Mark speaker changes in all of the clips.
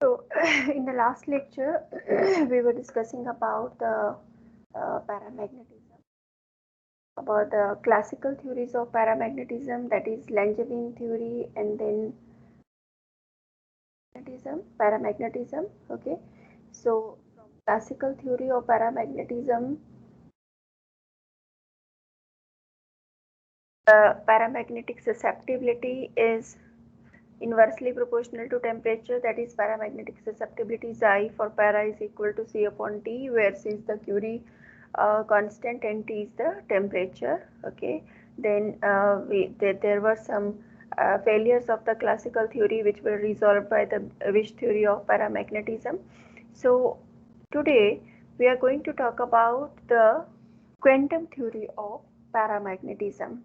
Speaker 1: So, in the last lecture, we were discussing about the paramagnetism, about the classical theories of paramagnetism, that is Langevin theory, and then paramagnetism. Okay, so from classical theory of paramagnetism, paramagnetic susceptibility is inversely proportional to temperature, that is paramagnetic susceptibility Xi for para is equal to C upon T, where C is the Curie constant and T is the temperature. Okay, then there were some failures of the classical theory which were resolved by the Wish theory of paramagnetism. So today we are going to talk about the quantum theory of paramagnetism.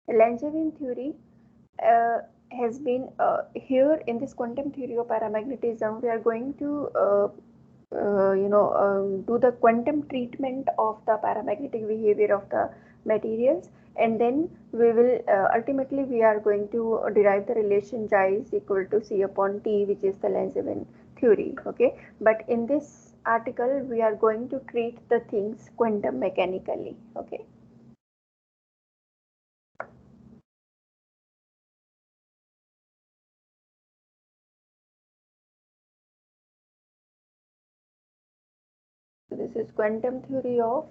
Speaker 1: The Langevin theory uh, has been here in this quantum theory of paramagnetism. We are going to do the quantum treatment of the paramagnetic behavior of the materials, and then we will ultimately we are going to derive the relation Xi is equal to C upon T, which is the Langevin theory. Okay, but in this article we are going to treat the things quantum mechanically. Okay. So this is quantum theory of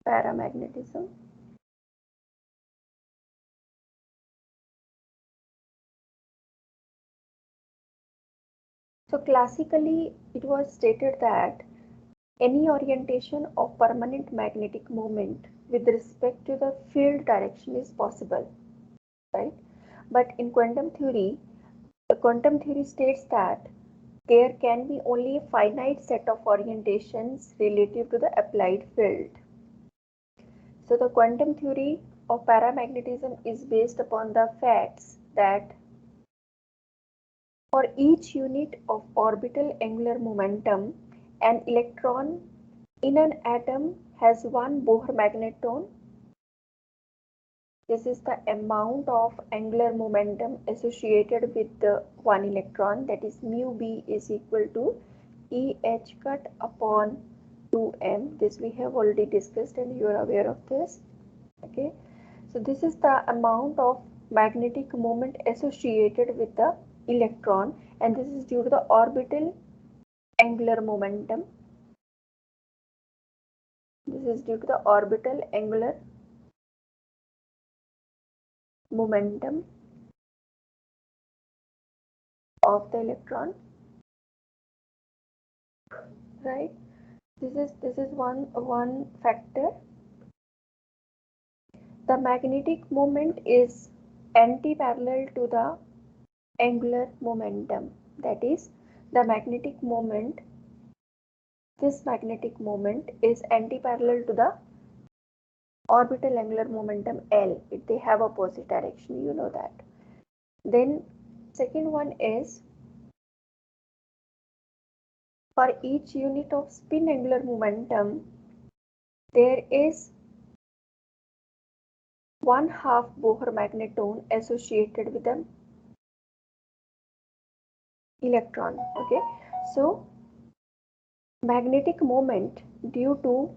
Speaker 1: paramagnetism. So classically, it was stated that any orientation of permanent magnetic moment with respect to the field direction is possible, right? But in quantum theory, the quantum theory states that there can be only a finite set of orientations relative to the applied field. So the quantum theory of paramagnetism is based upon the facts that for each unit of orbital angular momentum, an electron in an atom has one Bohr magneton. This is the amount of angular momentum associated with the one electron, that is mu b is equal to E h cut upon 2m. This we have already discussed and you are aware of this. Okay, so this is the amount of magnetic moment associated with the electron, and this is due to the orbital angular momentum. This is due to the orbital angular momentum of the electron, right? This is one factor. The magnetic moment is anti-parallel to the angular momentum. That is, the magnetic moment, this magnetic moment is anti-parallel to the orbital angular momentum L. They have opposite direction, you know that. Then second one is for each unit of spin angular momentum, there is 1/2 Bohr magneton associated with the electron. Okay, so magnetic moment due to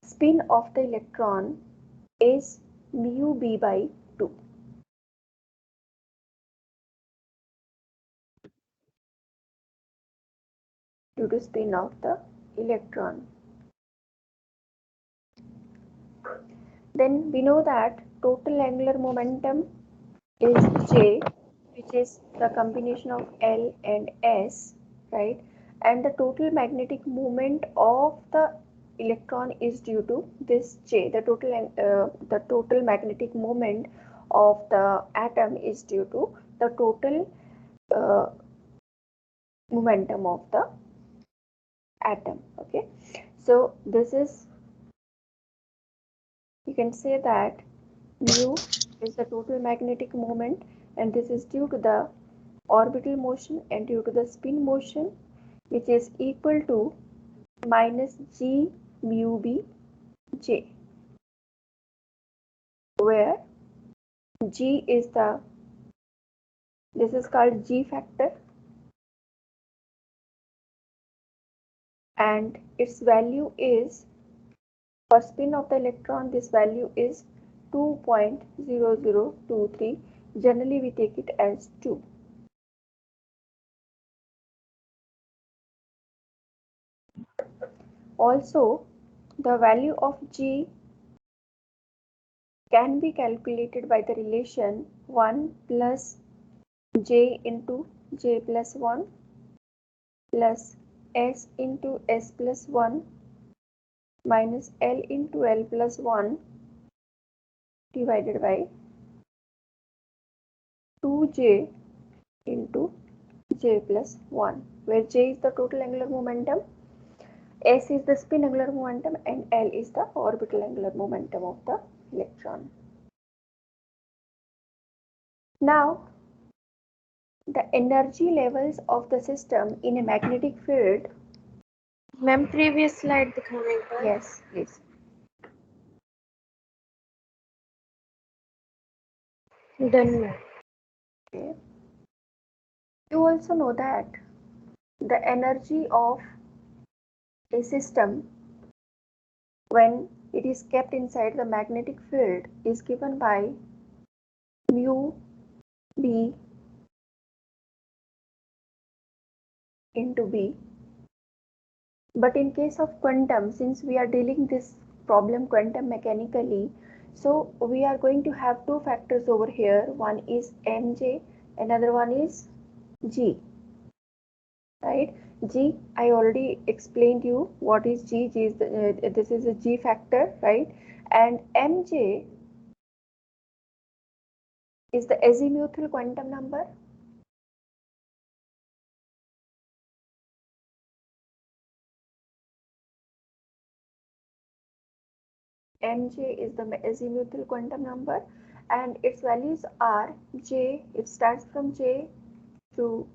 Speaker 1: spin of the electron is mu b by 2. Due to spin of the electron. Then we know that total angular momentum is J, which is the combination of L and S, right? And the total magnetic moment of the electron is due to this J. The total magnetic moment of the atom is due to the total uh, momentum of the atom. Okay, so this is, you can say that mu is the total magnetic moment, and this is due to the orbital motion and due to the spin motion, which is equal to minus g mu b j, where G is this is called G factor, and its value is, for spin of the electron, this value is 2.0023. Generally we take it as 2. Also, the value of G can be calculated by the relation 1 plus J into J plus 1 plus S into S plus 1 minus L into L plus 1 divided by 2J into J plus 1, where J is the total angular momentum, S is the spin angular momentum, and L is the orbital angular momentum of the electron. Now, the energy levels of the system in a magnetic field.
Speaker 2: Ma'am previous slide दिखाना एक बार.
Speaker 1: Yes, please.
Speaker 2: Done ma'am.
Speaker 1: Okay. You also know that the energy of a system when it is kept inside the magnetic field is given by mu B into B. But in case of quantum, since we are dealing this problem quantum mechanically, so we are going to have two factors over here. One is mj, another one is g, right? G, I already explained you what is g. G is this is a g factor, right? And mj is the azimuthal quantum number. Mj is the azimuthal quantum number, and its values are j. It starts from j to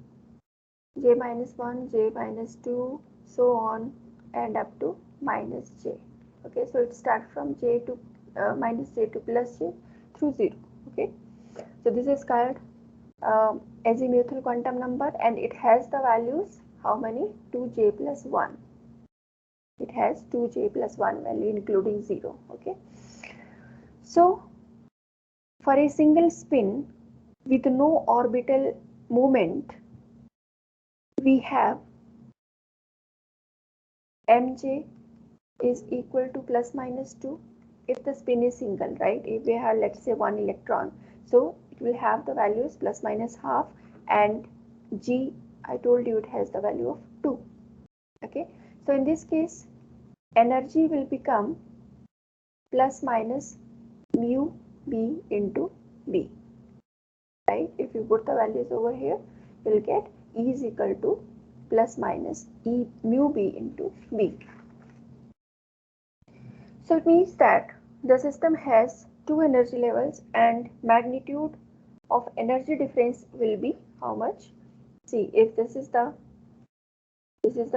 Speaker 1: j minus 1, j minus 2, so on, and up to minus j. Okay, so it starts from j to minus j to plus j through 0. Okay, so this is called azimuthal quantum number, and it has the values how many? 2j plus 1. It has 2j plus 1 value including 0. Okay, so for a single spin with no orbital movement, we have mj is equal to plus minus 2 if the spin is single, right? If we have, let's say, one electron, so it will have the values plus minus half, and g, I told you, it has the value of 2. Okay, so in this case energy will become plus minus mu b into b, right? If you put the values over here, you will get E is equal to plus minus E mu b into b. So it means that the system has two energy levels, and magnitude of energy difference will be how much? See, if this is the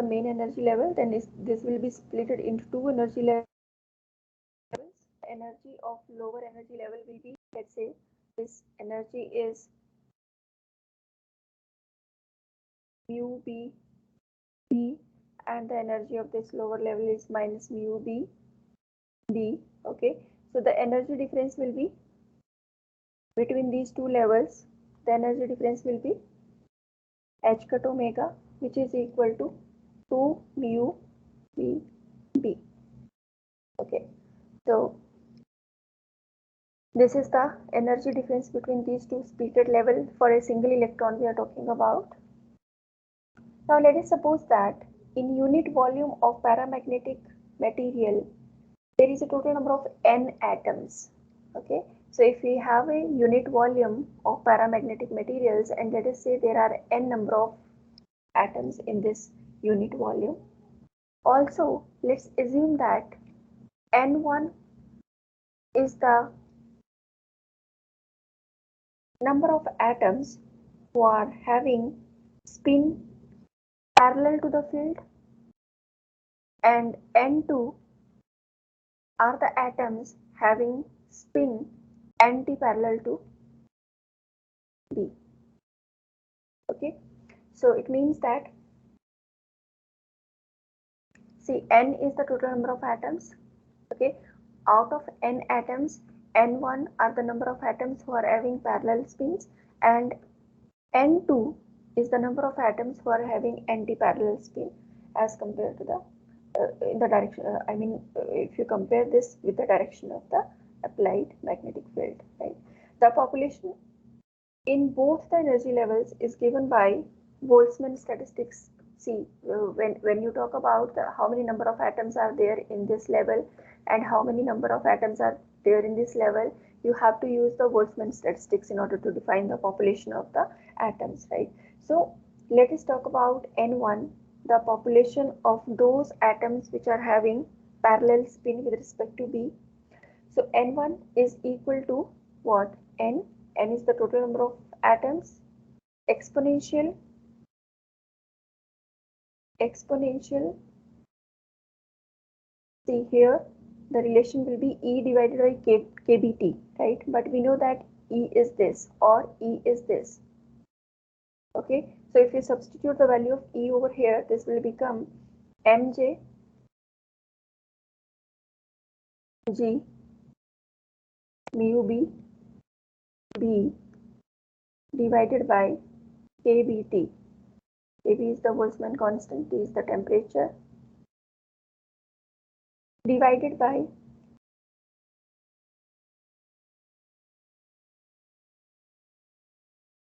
Speaker 1: main energy level, then this will be split into two energy levels. Energy of lower energy level will be, let's say, this energy is mu b, and the energy of this lower level is minus mu b, d. Okay, so the energy difference will be between these two levels. The energy difference will be h cut omega, which is equal to 2 mu b b. Okay, so this is the energy difference between these two splitted level for a single electron we are talking about. Now let us suppose that in unit volume of paramagnetic material there is a total number of n atoms. Okay, so if we have a unit volume of paramagnetic materials, and let us say there are n number of atoms in this unit volume. Also, let's assume that n1 is the number of atoms who are having spin parallel to the field, and n2 are the atoms having spin anti-parallel to Okay, so it means that, see, n is the total number of atoms. Okay, out of n atoms, n1 are the number of atoms who are having parallel spins, and n2 is the number of atoms who are having anti-parallel spin as compared to the in the direction. If you compare this with the direction of the applied magnetic field, right? The population in both the energy levels is given by Boltzmann statistics. See, when you talk about how many number of atoms are there in this level and how many number of atoms are there in this level, you have to use the Boltzmann statistics in order to define the population of the atoms, right? So let us talk about N1, the population of those atoms which are having parallel spin with respect to B. So N1 is equal to what? N is the total number of atoms, exponential, see here the relation will be E divided by KBT, right? But we know that E is this or E is this. Okay, so if you substitute the value of E over here, this will become mj g mu b divided by KBT. Kb is the Boltzmann constant, T is the temperature, divided by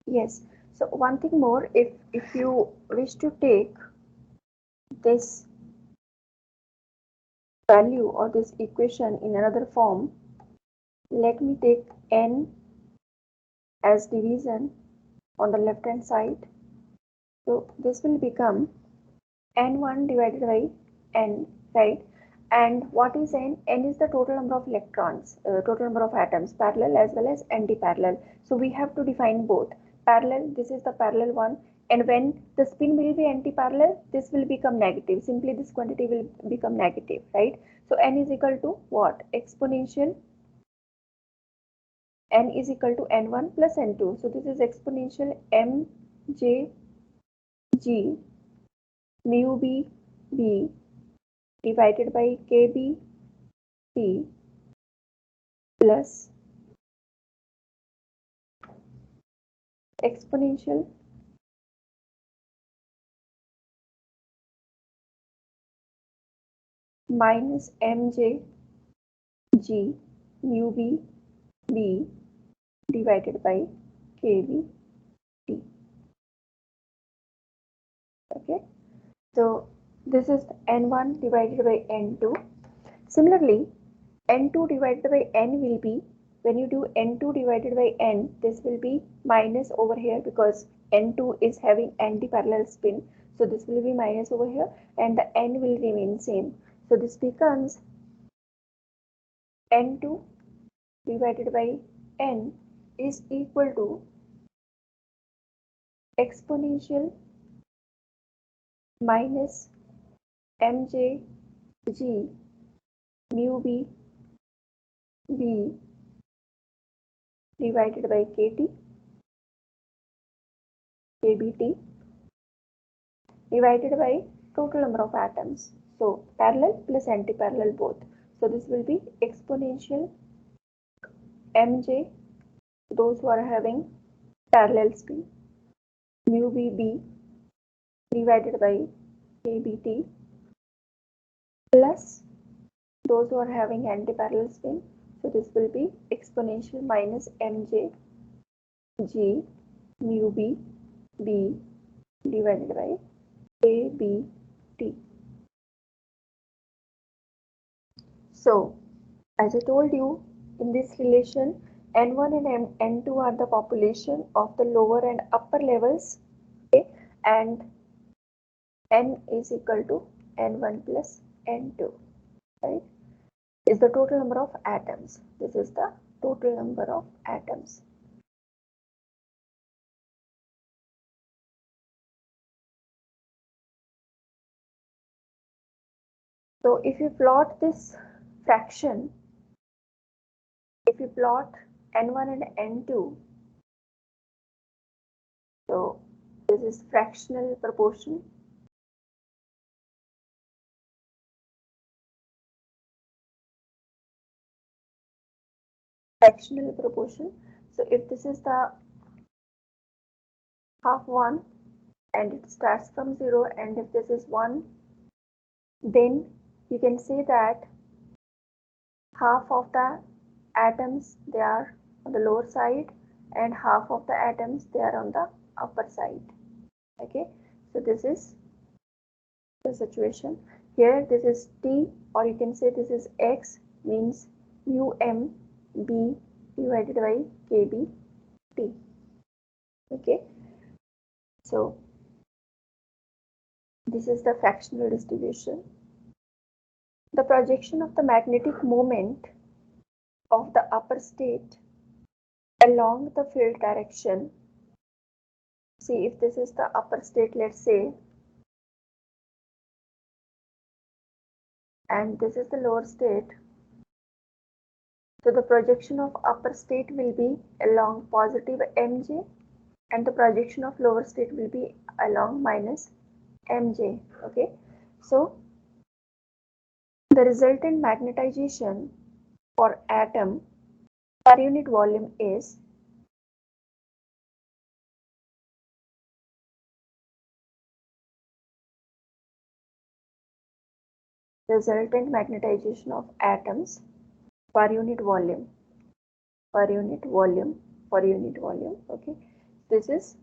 Speaker 1: yes. So one thing more, if you wish to take this value or this equation in another form, let me take n as division on the left hand side. So this will become n1 divided by n, right? And what is n? N is the total number of electrons, total number of atoms, parallel as well as anti-parallel. So we have to define both. Parallel, this is the parallel one, and when the spin will be anti-parallel, this will become negative. Simply this quantity will become negative, right? So n is equal to what? Exponential n is equal to n1 plus n2. So this is exponential mj g mu b divided by kb t plus exponential minus mj g mu b divided by kb t. Okay, so this is n1 divided by n2. Similarly, n2 divided by n will be, when you do n2 divided by n, this will be minus over here because n2 is having anti-parallel spin. So this will be minus over here and the n will remain same. So this becomes n2 divided by n is equal to exponential minus mj g mu b divided by kbt divided by total number of atoms. So parallel plus anti-parallel both. So this will be exponential mj, those who are having parallel spin, mu b divided by kbt plus those who are having anti-parallel spin. So this will be exponential minus mj g mu b divided by kbt. So as I told you, in this relation, N1 and N2 are the population of the lower and upper levels, okay, and N is equal to N1 plus N2, right, is the total number of atoms. This is the total number of atoms. So if you plot this fraction, if you plot N1 and N2, so this is fractional proportion. Fractional proportion. So if this is the half 1 and it starts from 0, and if this is 1, then you can say that half of the atoms they are on the lower side and half of the atoms they are on the upper side. Okay, so this is the situation. Here this is T, or you can say this is X, means mu m b divided by kb T. Okay, so this is the fractional distribution. The projection of the magnetic moment of the upper state along the field direction. See, if this is the upper state, let's say, and this is the lower state, so the projection of upper state will be along positive mj, and the projection of lower state will be along minus mj. Okay, so the resultant magnetization for atom per unit volume is resultant magnetization of atoms per unit volume, per unit volume, per unit volume. Okay, this is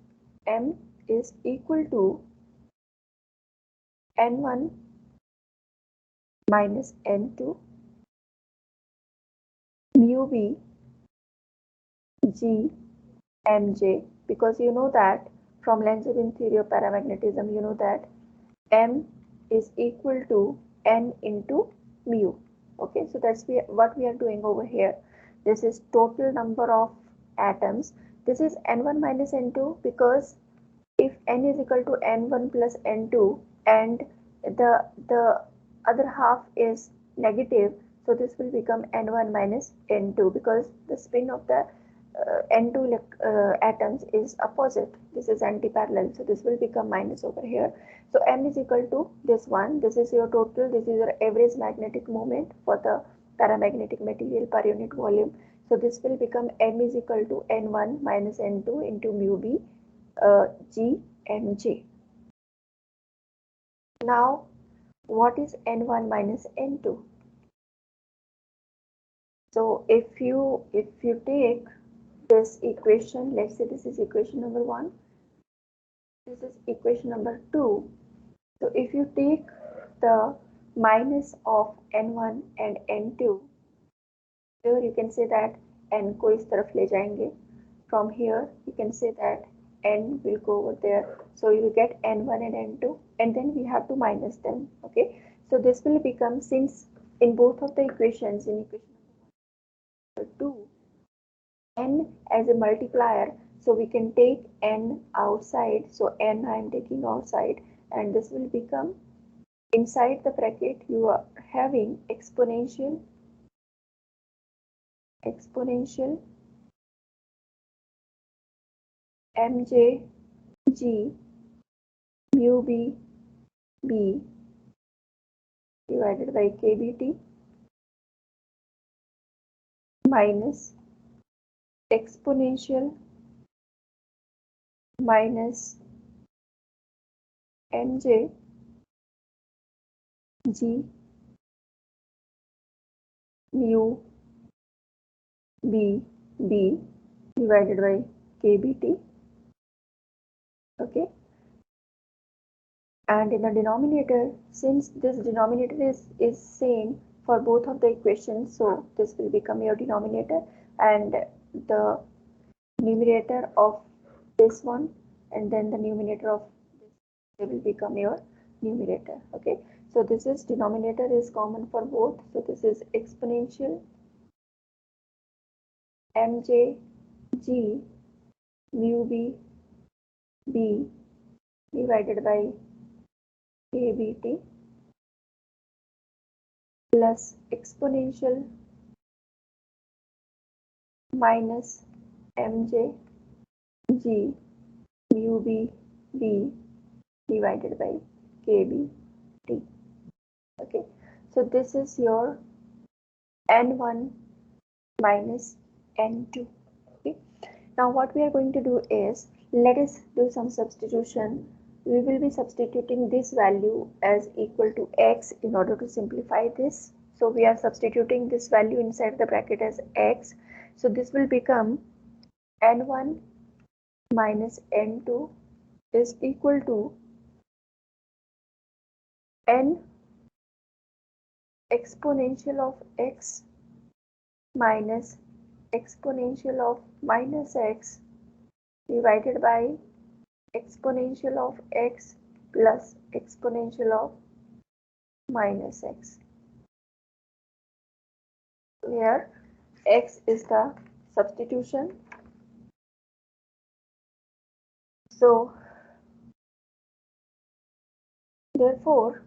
Speaker 1: m is equal to n1 minus n2 mu b g mj, because you know that from Langevin theory of paramagnetism, you know that m is equal to n into mu. Okay, so that's what we are doing over here. This is total number of atoms. This is n1 minus n2, because if n is equal to n1 plus n2 and the other half is negative, so this will become n1 minus n2, because the spin of the n2 atoms is opposite. This is anti-parallel, so this will become minus over here. So m is equal to this one. This is your total. This is your average magnetic moment for the paramagnetic material per unit volume. So this will become m is equal to n1 minus n2 into mu b g mj. Now, what is n1 minus n2? So if you take this equation, let's say this is equation number 1, this is equation number 2. So if you take the minus of n1 and n2, here you can say that n को इस तरफ ले जाएंगे. From here you can say that n will go over there. So you will get n1 and n2, and then we have to minus them. Okay, so this will become, since in both of the equations, in equation number 2, n as a multiplier, so we can take n outside. So n I am taking outside, and this will become, inside the bracket you are having exponential mj g mu b b divided by kbt minus exponential minus mj g mu b b divided by kbt. Okay, and in the denominator, since this denominator is same for both of the equations, so this will become your denominator, and the numerator of this one and then the numerator of this, they will become your numerator. Okay, so this is denominator is common for both, so this is exponential mj g mu b b divided by kbt plus exponential minus mj g mu b B divided by KBT. Okay, so this is your N1 minus N2. Okay, now what we are going to do is, let us do some substitution. We will be substituting this value as equal to x in order to simplify this. So we are substituting this value inside the bracket as x. So this will become N1 minus N2 is equal to N exponential of x minus exponential of minus x divided by exponential of x plus exponential of minus x, where x is the substitution. So therefore,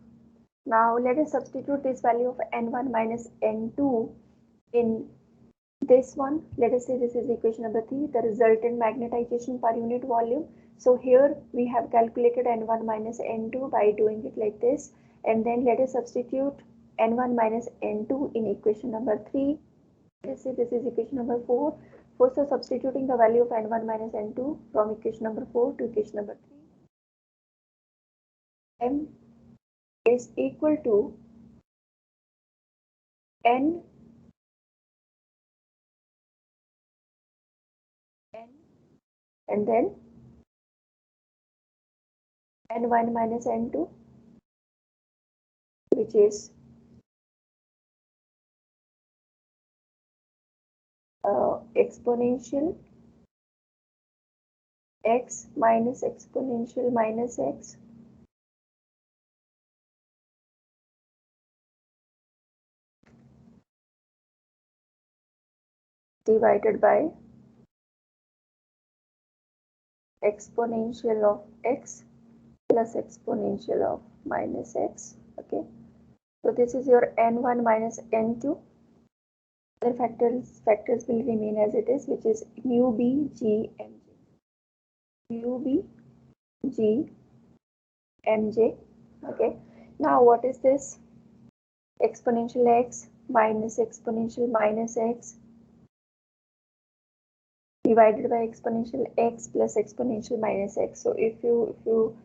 Speaker 1: now let us substitute this value of N1 minus N2 in this one. Let us say this is equation number 3, the resultant magnetization per unit volume. So here we have calculated N1 minus N2 by doing it like this, and then let us substitute N1 minus N2 in equation number 3. Let us say this is equation number 4. So substituting the value of N1 minus N2 from equation number 4 to equation number 3, M is equal to N and then N1 minus N2, which is exponential x minus exponential minus x divided by exponential of x plus exponential of minus x. Okay, so this is your N1 minus N2. Other factors will remain as it is, which is mu b g mj, mu b g mj. Okay, now what is this? Exponential x minus exponential minus x divided by exponential x plus exponential minus x. So if you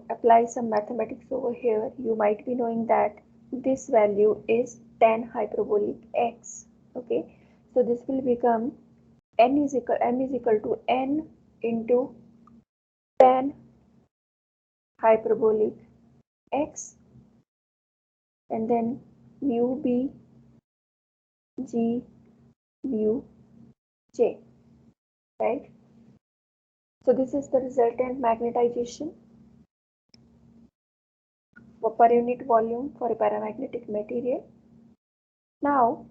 Speaker 1: apply some mathematics over here, you might be knowing that this value is tan hyperbolic x. Okay, so this will become m is equal to n into tan hyperbolic x, and then mu b g mu j, right? So this is the resultant magnetization per unit volume for a paramagnetic material. Now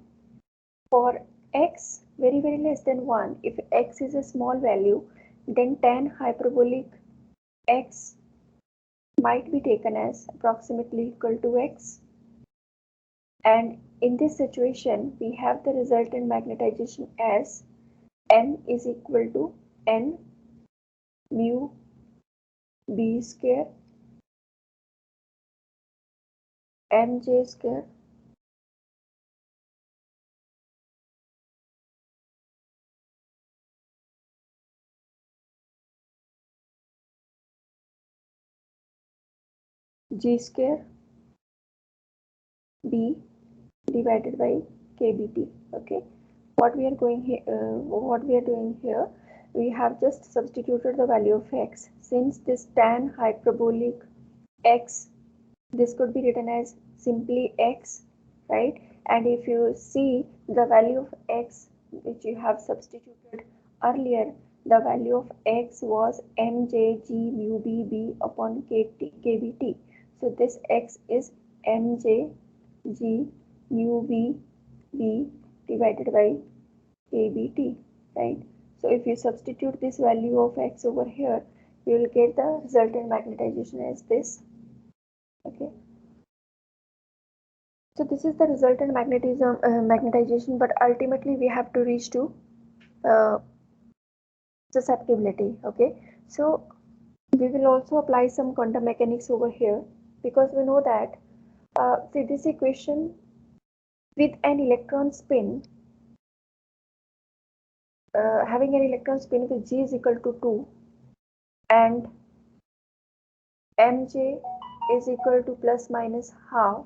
Speaker 1: for x very less than 1, if x is a small value, then tan hyperbolic x might be taken as approximately equal to x, and in this situation we have the resultant magnetization as m is equal to n mu b square mj square g square b divided by kbt. Okay, what we are doing here, we have just substituted the value of x. Since this tan hyperbolic x, this could be written as simply x, right? And if you see the value of x which you have substituted earlier, the value of x was mj g mu b b upon kbt. So this x is mj g mu b b divided by kbt, right? So if you substitute this value of x over here, you will get the resultant magnetization as this. Okay, so this is the resultant magnetization, but ultimately we have to reach to susceptibility. Okay, so We will also apply some quantum mechanics over here, because we know that see this equation with an electron spin, having an electron spin with g is equal to 2 and mj is equal to plus minus half.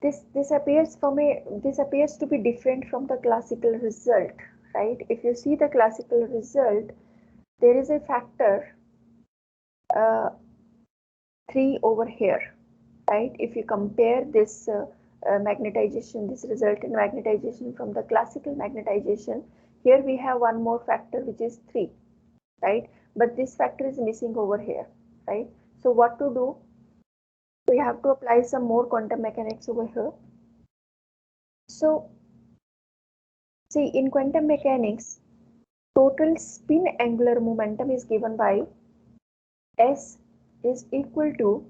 Speaker 1: This appears to be different from the classical result, right? If you see the classical result, there is a factor 3 over here, right? If you compare this magnetization, this resultant magnetization from the classical magnetization, here we have one more factor which is 3, right? But this factor is missing over here, right? So what to do? We have to apply some more quantum mechanics over here. So see, in quantum mechanics, total spin angular momentum is given by S is equal to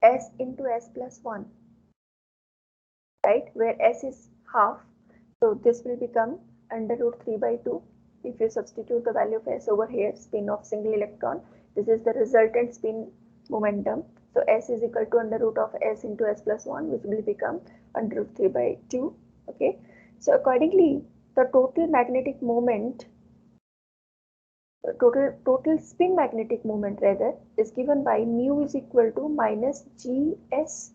Speaker 1: S into S plus 1, right? Where S is half, so this will become under root 3 by 2. If you substitute the value of S over here, spin of single electron, this is the resultant spin momentum. So S is equal to under root of S into S plus 1, which will become under root 3 by 2. Okay, so accordingly, the total magnetic moment, total spin magnetic moment rather, is given by mu is equal to minus gs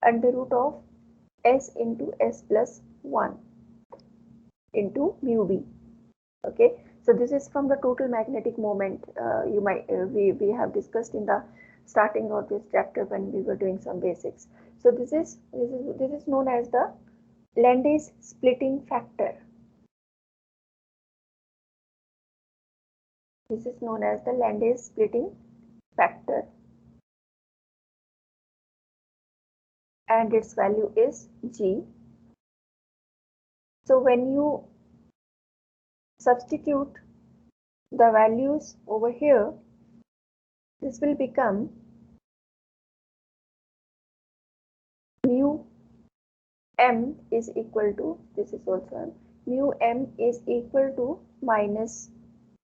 Speaker 1: under root of S into S plus 1 into mu b. Okay, so this is from the total magnetic moment. You might we have discussed in the starting of this chapter when we were doing some basics. So this is known as the Landis splitting factor. This is known as the Landis splitting factor, and its value is g. So when you substitute the values over here, this will become mu m is equal to, this is also m, mu m is equal to minus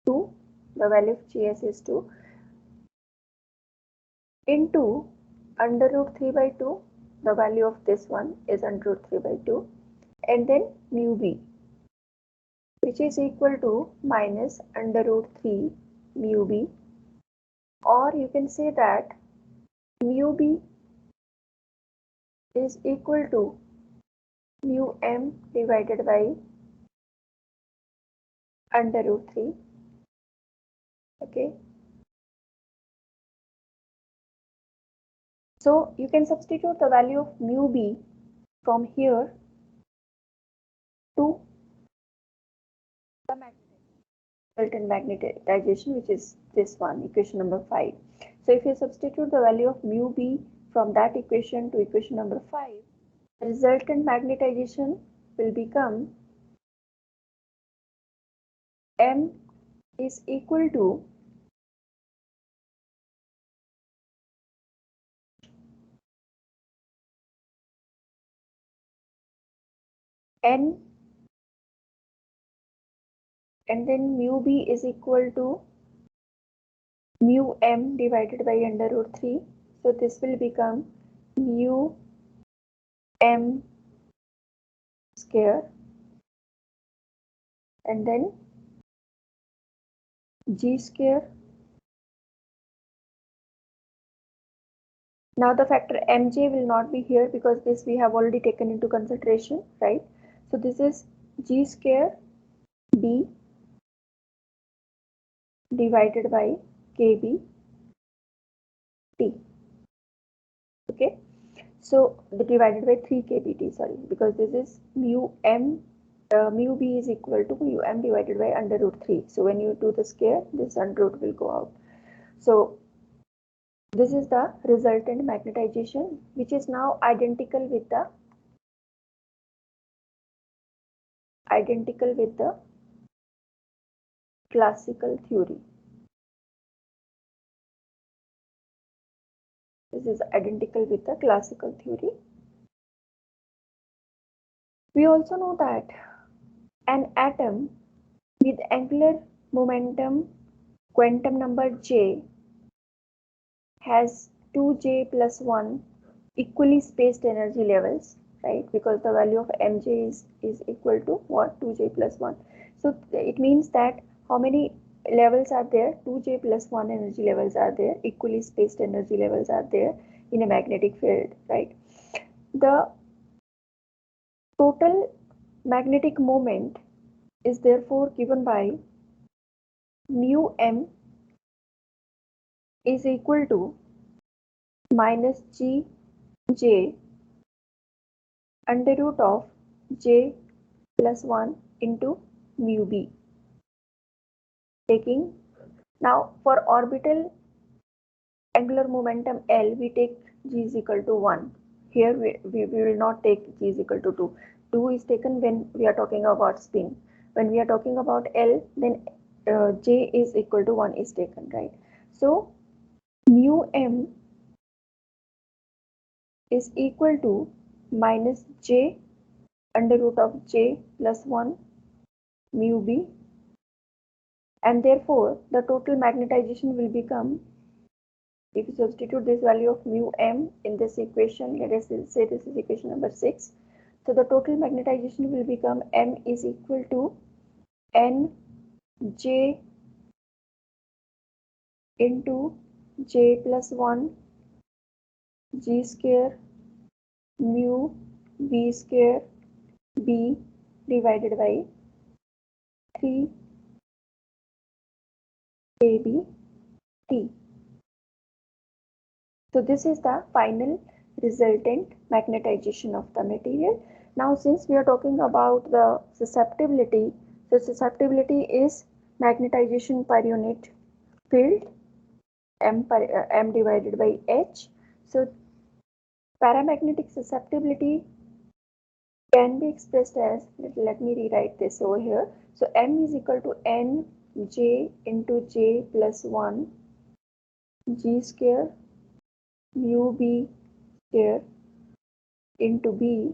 Speaker 1: 2, the value of gs is 2, into under root 3 by 2, the value of this one is under root 3 by 2, and then mu b, which is equal to minus under root 3 mu b, or you can say that mu b is equal to mu m divided by under root 3. Okay, so you can substitute the value of mu b from here to the resultant magnetization, which is this one, equation number 5. So if you substitute the value of mu b from that equation to equation number 5, the resultant magnetization will become m is equal to n, and then mu b is equal to mu m divided by under root 3. So this will become mu m square, and then g square. Now the factor mj will not be here because this we have already taken into consideration, right? So this is g square b divided by kb t. Okay, so the divided by 3 kbt, sorry, because this is mu m, mu b is equal to mu m divided by under root 3. So when you do the square, this under root will go out. So this is the resultant magnetization, which is now identical with the classical theory. This is identical with the classical theory. We also know that an atom with angular momentum quantum number j has 2j plus 1 equally spaced energy levels, right? Because the value of mj is equal to what? 2j plus 1. So it means that how many levels are there? 2j plus 1 energy levels are there, equally spaced energy levels are there in a magnetic field, right? The total magnetic moment is therefore given by mu m is equal to minus g j under root of j plus 1 into mu b. Taking now for orbital angular momentum L, we take g is equal to 1. Here we will not take g is equal to 2. 2 is taken when we are talking about spin. When we are talking about L, then j is equal to 1 is taken, right? So mu m is equal to minus j under root of j plus 1 mu b, and therefore the total magnetization will become, if you substitute this value of mu m in this equation, let us say this is equation number 6, so the total magnetization will become m is equal to n j into j plus 1 g square mu b square b divided by 3 kb t. So this is the final resultant magnetization of the material. Now since we are talking about the susceptibility, so susceptibility is magnetization per unit field m divided by h. So paramagnetic susceptibility can be expressed as, let me rewrite this over here. So m is equal to n j into j plus 1 g square mu b square into b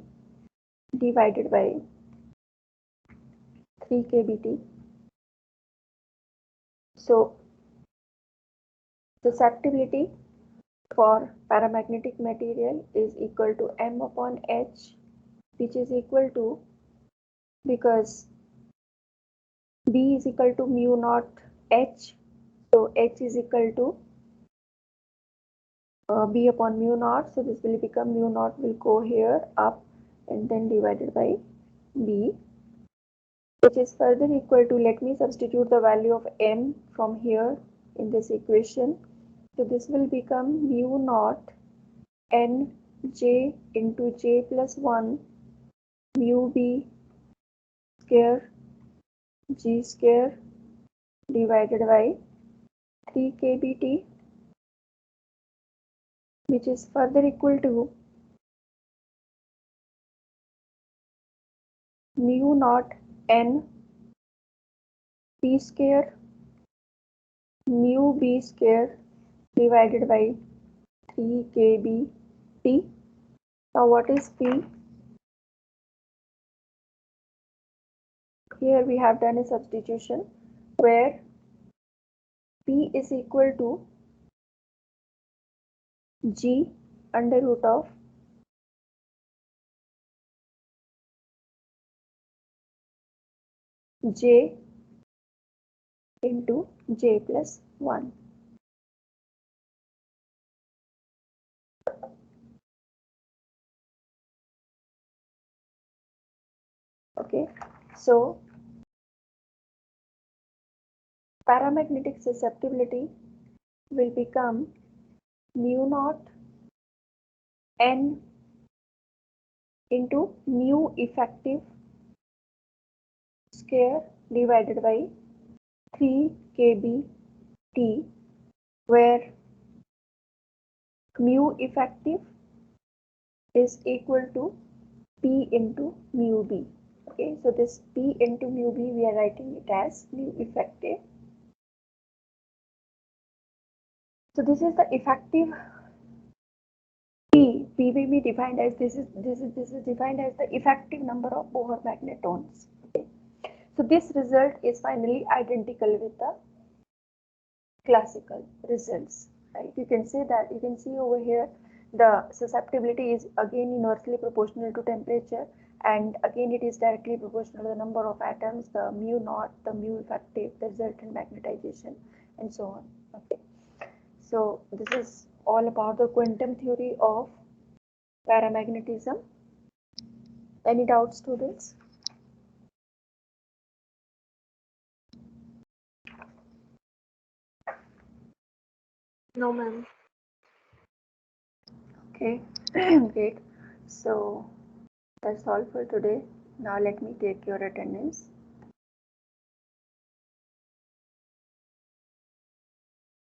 Speaker 1: divided by 3 kBt. So susceptibility for paramagnetic material is equal to m upon h, which is equal to, because b is equal to mu naught h, so h is equal to b upon mu naught, so this will become mu naught will go here up and then divided by b, which is further equal to, let me substitute the value of m from here in this equation. So this will become mu naught n j into j plus 1 mu b square g square divided by 3 kBt, which is further equal to mu naught n p square mu b square divided by 3 kBt. Now what is P? Here we have done a substitution where P is equal to G under root of J into J plus 1. Okay, so paramagnetic susceptibility will become mu naught N into mu effective square divided by 3 kBt, where mu effective is equal to P into mu B. Okay, so this P into mu B, we are writing it as mu effective. So this is the effective P. P will be defined as this is defined as the effective number of Bohr magnetons. Okay. So this result is finally identical with the classical results, right? You can say that, you can see over here the susceptibility is again inversely proportional to temperature, and again it is directly proportional to the number of atoms, the mu naught, the mu effective, the resultant magnetization, and so on. Okay, so this is all about the quantum theory of paramagnetism. Any doubts, students?
Speaker 2: No, ma'am.
Speaker 1: Okay, great. So that's all for today. Now let me take your attendance.